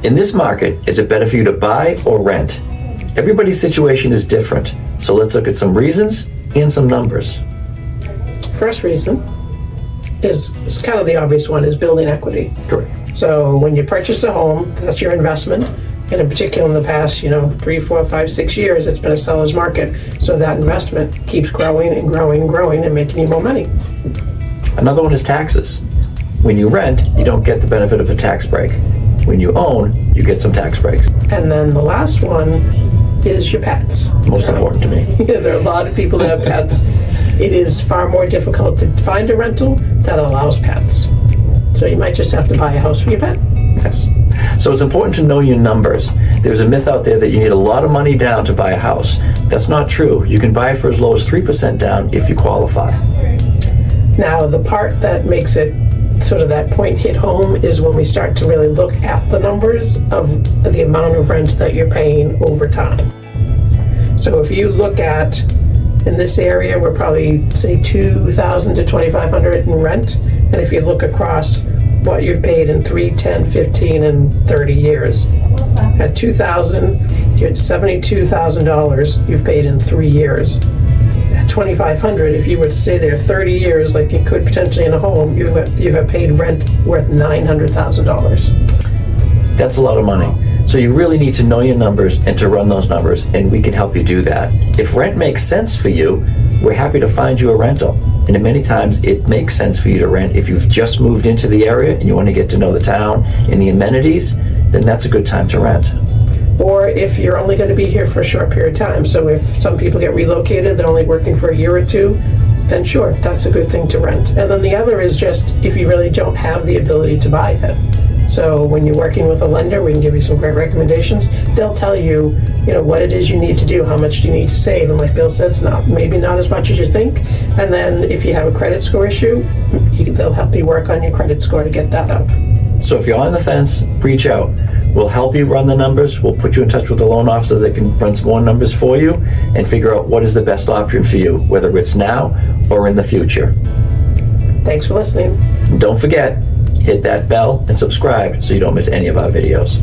In this market, is it better for you to buy or rent? Everybody's situation is different, so let's look at some reasons and some numbers. First reason is kind of the obvious one, is building equity. Correct. So when you purchase a home, that's your investment. And in particular in the past, 3, 4, 5, 6 years, it's been a seller's market. So that investment keeps growing and growing and growing and making you more money. Another one is taxes. When you rent, you don't get the benefit of a tax break. When you own, you get some tax breaks. And then the last one is your pets. Most important to me. There are a lot of people that have pets. It is far more difficult to find a rental that allows pets. So you might just have to buy a house for your pet. Yes. So it's important to know your numbers. There's a myth out there that you need a lot of money down to buy a house. That's not true. You can buy for as low as 3% down if you qualify. Now, the part that makes it sort of that point hit home is when we start to really look at the numbers of the amount of rent that you're paying over time. So if you look at, in this area, we're probably, say, $2,000 to $2,500 in rent. And if you look across what you've paid in 3, 10, 15, and 30 years, at $2,000, you're at $72,000 you've paid in 3 years. At $2,500, if you were to stay there 30 years, like you could potentially in a home, you have paid rent worth $900,000. That's a lot of money. So you really need to know your numbers and to run those numbers, and we can help you do that. If rent makes sense for you, we're happy to find you a rental. And many times it makes sense for you to rent. If you've just moved into the area and you want to get to know the town and the amenities, then that's a good time to rent. Or if you're only going to be here for a short period of time. So if some people get relocated, they're only working for a year or two, then sure, that's a good thing to rent. And then the other is just if you really don't have the ability to buy it. So when you're working with a lender, we can give you some great recommendations. They'll tell you, what it is you need to do, how much do you need to save, and like Bill said, it's maybe not as much as you think. And then if you have a credit score issue, they'll help you work on your credit score to get that up. So if you're on the fence, reach out. We'll help you run the numbers. We'll put you in touch with a loan officer that can run some more numbers for you and figure out what is the best option for you, whether it's now or in the future. Thanks for listening. And don't forget, hit that bell and subscribe so you don't miss any of our videos.